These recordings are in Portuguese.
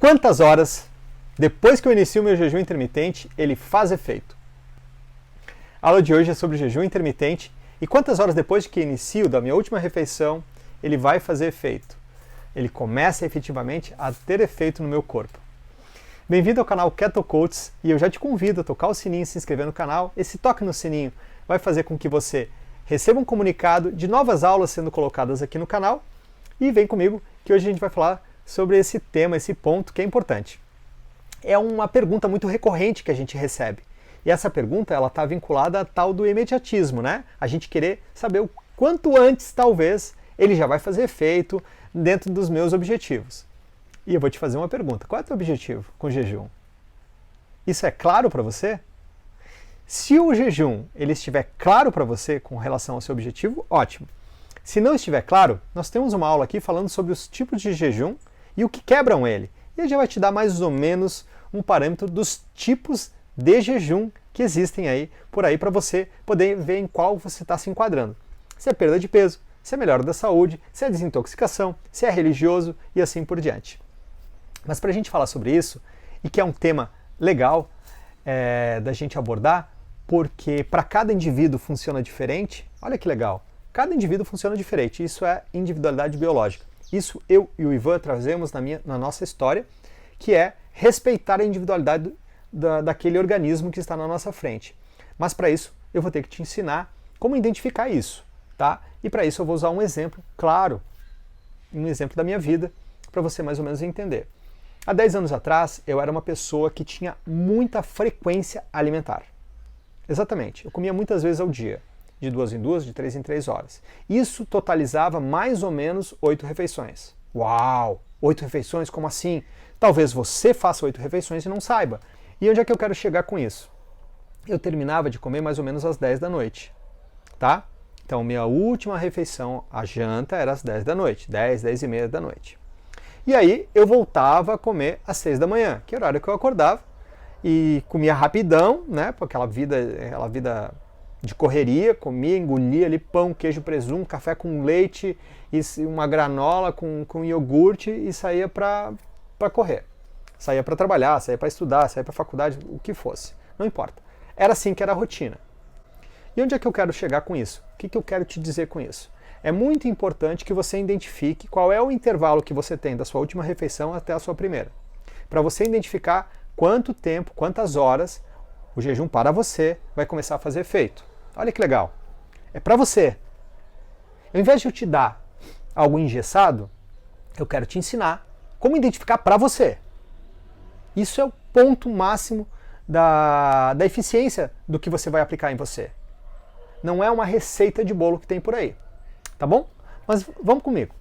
Quantas horas depois que eu inicio o meu jejum intermitente, ele faz efeito? A aula de hoje é sobre jejum intermitente e quantas horas depois que inicio da minha última refeição, ele vai fazer efeito. Ele começa efetivamente a ter efeito no meu corpo. Bem-vindo ao canal Keto Coach e eu já te convido a tocar o sininho e se inscrever no canal. Esse toque no sininho vai fazer com que você receba um comunicado de novas aulas sendo colocadas aqui no canal. E vem comigo que hoje a gente vai falar sobre esse tema, esse ponto que é importante. É uma pergunta muito recorrente que a gente recebe. E essa pergunta ela está vinculada a tal do imediatismo, né? A gente querer saber o quanto antes, talvez, ele já vai fazer efeito dentro dos meus objetivos. E eu vou te fazer uma pergunta. Qual é o teu objetivo com o jejum? Isso é claro para você? Se o jejum ele estiver claro para você com relação ao seu objetivo, ótimo. Se não estiver claro, nós temos uma aula aqui falando sobre os tipos de jejum e o que quebram ele. E já vai te dar mais ou menos um parâmetro dos tipos de jejum que existem aí por aí para você poder ver em qual você está se enquadrando. Se é perda de peso, se é melhora da saúde, se é desintoxicação, se é religioso e assim por diante. Mas para a gente falar sobre isso, e que é um tema legal da gente abordar, porque para cada indivíduo funciona diferente, olha que legal, cada indivíduo funciona diferente, isso é individualidade biológica. Isso eu e o Ivan trazemos na nossa história, que é respeitar a individualidade daquele organismo que está na nossa frente. Mas para isso eu vou ter que te ensinar como identificar isso, tá? E para isso eu vou usar um exemplo, claro, um exemplo da minha vida, para você mais ou menos entender. Há 10 anos atrás eu era uma pessoa que tinha muita frequência alimentar. Exatamente, eu comia muitas vezes ao dia. De 2 em 2, de 3 em 3 horas. Isso totalizava mais ou menos 8 refeições. Uau! 8 refeições? Como assim? Talvez você faça 8 refeições e não saiba. E onde é que eu quero chegar com isso? Eu terminava de comer mais ou menos às 10 da noite. Tá? Então, minha última refeição, a janta, era às 10 da noite. 10, 10 e meia da noite. E aí, eu voltava a comer às 6 da manhã, que era o horário que eu acordava. E comia rapidão, né? Porque aquela vida de correria, comia, engolia ali pão, queijo, presunto, café com leite, e uma granola com iogurte e saía para correr. Saía para trabalhar, saía para estudar, saía para faculdade, o que fosse. Não importa. Era assim que era a rotina. E onde é que eu quero chegar com isso? O que eu quero te dizer com isso? É muito importante que você identifique qual é o intervalo que você tem da sua última refeição até a sua primeira. Para você identificar quanto tempo, quantas horas o jejum para você vai começar a fazer efeito. Olha que legal. É para você. Ao invés de eu te dar algo engessado, eu quero te ensinar como identificar para você. Isso é o ponto máximo da eficiência do que você vai aplicar em você. Não é uma receita de bolo que tem por aí. Tá bom? Mas vamos comigo.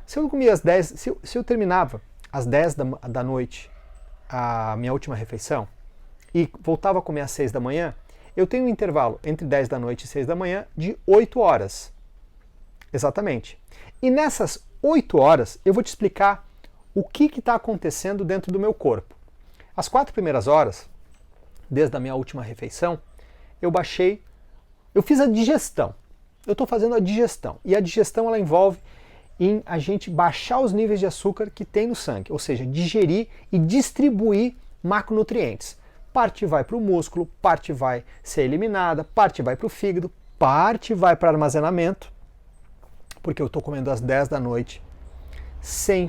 Se eu comia às 10, se eu terminava às 10 da noite a minha última refeição e voltava a comer às 6 da manhã, eu tenho um intervalo entre 10 da noite e 6 da manhã de 8 horas. Exatamente. E nessas 8 horas eu vou te explicar o que está acontecendo dentro do meu corpo. As 4 primeiras horas, desde a minha última refeição, eu fiz a digestão. Eu estou fazendo a digestão. E a digestão ela envolve em a gente baixar os níveis de açúcar que tem no sangue, ou seja, digerir e distribuir macronutrientes. Parte vai para o músculo, parte vai ser eliminada, parte vai para o fígado, parte vai para armazenamento, porque eu estou comendo às 10 da noite sem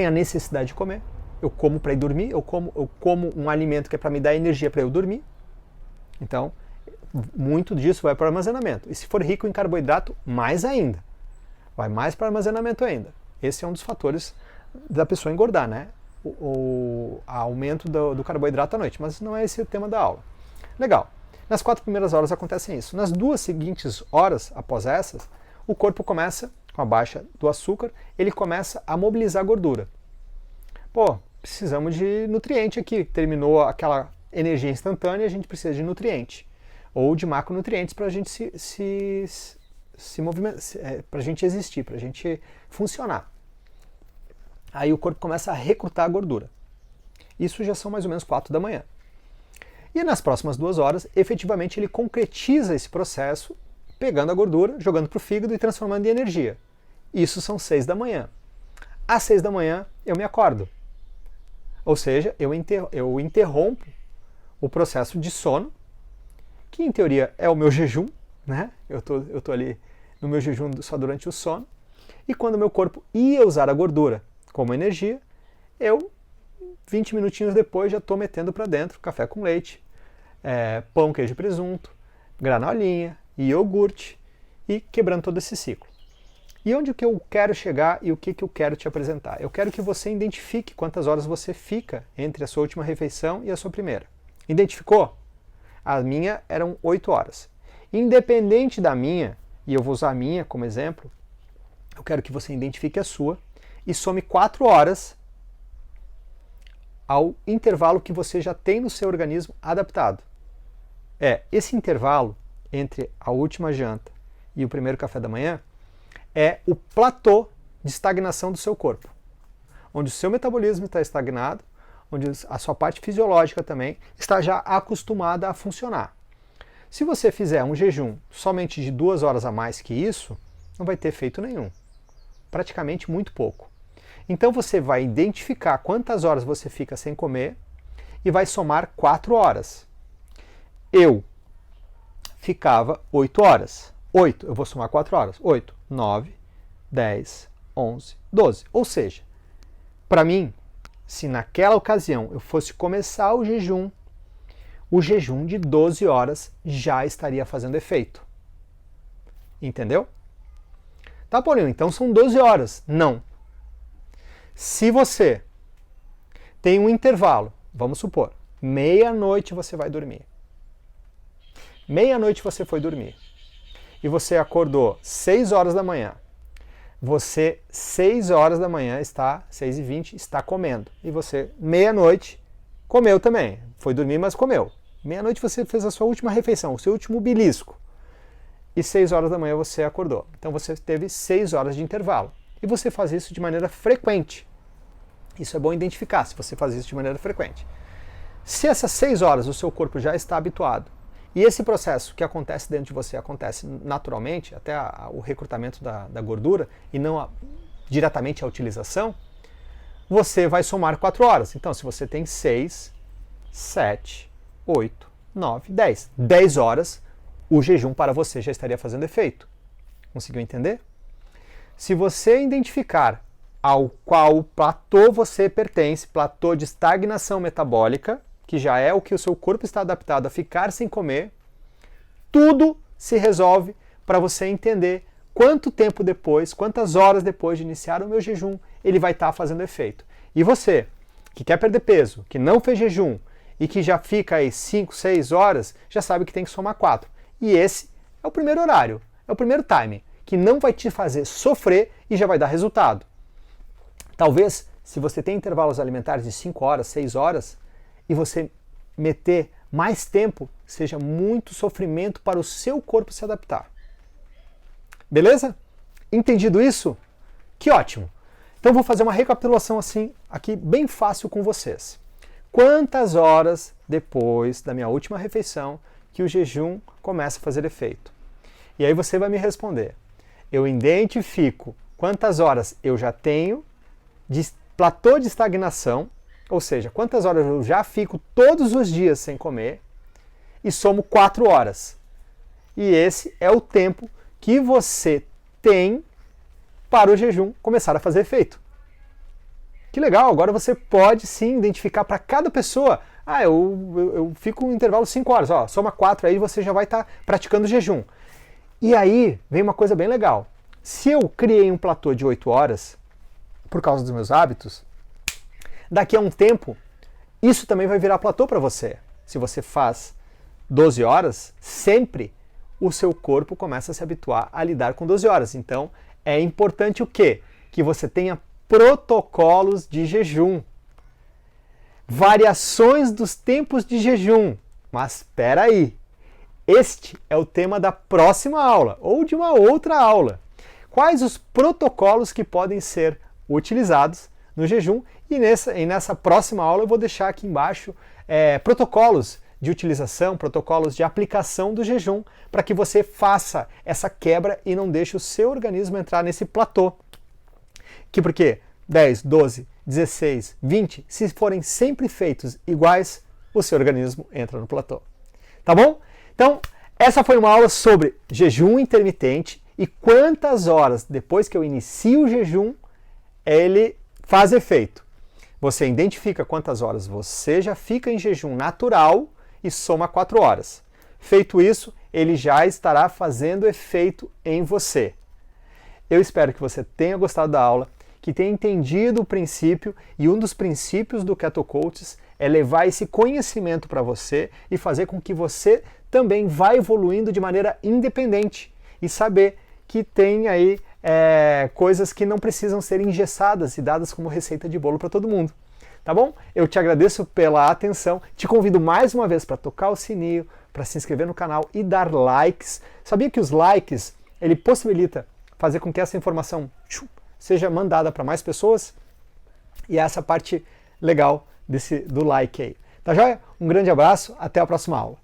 a necessidade de comer. Eu como para ir dormir, eu como um alimento que é para me dar energia para eu dormir. Então, muito disso vai para o armazenamento. E se for rico em carboidrato, mais ainda. Vai mais para armazenamento ainda. Esse é um dos fatores da pessoa engordar, né? O aumento do carboidrato à noite, mas não é esse o tema da aula. Legal. Nas 4 primeiras horas acontecem isso. Nas 2 seguintes horas após essas, o corpo começa, com a baixa do açúcar, ele começa a mobilizar gordura. Pô, precisamos de nutriente aqui. Terminou aquela energia instantânea, a gente precisa de nutriente. Ou de macronutrientes para a gente se movimentar, para a gente existir, para a gente funcionar. Aí o corpo começa a recrutar a gordura. Isso já são mais ou menos 4 da manhã. E nas próximas 2 horas, efetivamente ele concretiza esse processo, pegando a gordura, jogando para o fígado e transformando em energia. Isso são 6 da manhã. Às 6 da manhã eu me acordo. Ou seja, eu interrompo o processo de sono, que em teoria é o meu jejum, né? Eu tô ali no meu jejum só durante o sono, e quando o meu corpo ia usar a gordura como energia, eu, 20 minutinhos depois, já estou metendo para dentro café com leite, pão, queijo e presunto, granolinha, iogurte, e quebrando todo esse ciclo. E onde que eu quero chegar e o que eu quero te apresentar? Eu quero que você identifique quantas horas você fica entre a sua última refeição e a sua primeira. Identificou? A minha eram 8 horas. Independente da minha, e eu vou usar a minha como exemplo, eu quero que você identifique a sua e some 4 horas ao intervalo que você já tem no seu organismo adaptado. Esse intervalo entre a última janta e o primeiro café da manhã é o platô de estagnação do seu corpo, onde o seu metabolismo está estagnado, onde a sua parte fisiológica também está já acostumada a funcionar. Se você fizer um jejum somente de 2 horas a mais que isso, não vai ter efeito nenhum. Praticamente muito pouco. Então você vai identificar quantas horas você fica sem comer e vai somar 4 horas. Eu ficava 8 horas. 8, eu vou somar 4 horas. 8, 9, 10, 11, 12. Ou seja, para mim, se naquela ocasião eu fosse começar o jejum de 12 horas já estaria fazendo efeito. Entendeu? Tá, Paulinho, então são 12 horas. Não. Se você tem um intervalo, vamos supor, meia-noite você vai dormir. Meia-noite você foi dormir. E você acordou 6 horas da manhã. Você, 6 horas da manhã, 6h20, está comendo. E você, meia-noite, comeu também. Foi dormir, mas comeu. Meia-noite você fez a sua última refeição, o seu último belisco. E 6 horas da manhã você acordou. Então você teve 6 horas de intervalo. E você faz isso de maneira frequente. Isso é bom identificar, se você faz isso de maneira frequente. Se essas 6 horas o seu corpo já está habituado, e esse processo que acontece dentro de você acontece naturalmente, até o recrutamento da gordura, e não diretamente a utilização, você vai somar 4 horas. Então, se você tem 6, 7, 8, 9, 10. 10 horas, o jejum para você já estaria fazendo efeito. Conseguiu entender? Se você identificar ao qual platô você pertence, platô de estagnação metabólica, que já é o que o seu corpo está adaptado a ficar sem comer, tudo se resolve para você entender quanto tempo depois, quantas horas depois de iniciar o meu jejum, ele vai estar fazendo efeito. E você, que quer perder peso, que não fez jejum e que já fica aí 5, 6 horas, já sabe que tem que somar 4. E esse é o primeiro horário, é o primeiro time, que não vai te fazer sofrer e já vai dar resultado. Talvez, se você tem intervalos alimentares de 5 horas, 6 horas, e você meter mais tempo, seja muito sofrimento para o seu corpo se adaptar. Beleza? Entendido isso? Que ótimo! Então vou fazer uma recapitulação assim, aqui bem fácil com vocês. Quantas horas depois da minha última refeição que o jejum começa a fazer efeito? E aí você vai me responder. Eu identifico quantas horas eu já tenho de platô de estagnação, ou seja, quantas horas eu já fico todos os dias sem comer, e somo 4 horas. E esse é o tempo que você tem para o jejum começar a fazer efeito. Que legal, agora você pode sim identificar para cada pessoa. Eu fico um intervalo 5 horas, soma 4 aí você já vai estar praticando jejum. E aí vem uma coisa bem legal. Se eu criei um platô de 8 horas, por causa dos meus hábitos, daqui a um tempo, isso também vai virar platô para você. Se você faz 12 horas, sempre o seu corpo começa a se habituar a lidar com 12 horas. Então, é importante o quê? Que você tenha protocolos de jejum. Variações dos tempos de jejum. Mas espera aí, este é o tema da próxima aula, ou de uma outra aula. Quais os protocolos que podem ser utilizados no jejum? E nessa próxima aula eu vou deixar aqui embaixo protocolos de utilização, protocolos de aplicação do jejum, para que você faça essa quebra e não deixe o seu organismo entrar nesse platô. Porque 10, 12, 16, 20, se forem sempre feitos iguais, o seu organismo entra no platô. Tá bom? Então, essa foi uma aula sobre jejum intermitente e quantas horas depois que eu inicio o jejum ele faz efeito. Você identifica quantas horas você já fica em jejum natural e soma 4 horas. Feito isso, ele já estará fazendo efeito em você. Eu espero que você tenha gostado da aula, que tenha entendido o princípio, e um dos princípios do Keto Coaches é levar esse conhecimento para você e fazer com que você também vá evoluindo de maneira independente e saber que tem aí coisas que não precisam ser engessadas e dadas como receita de bolo para todo mundo. Tá bom? Eu te agradeço pela atenção, te convido mais uma vez para tocar o sininho, para se inscrever no canal e dar likes. Sabia que os likes, ele possibilita fazer com que essa informação seja mandada para mais pessoas? E essa parte legal do like aí. Tá joia? Um grande abraço, até a próxima aula.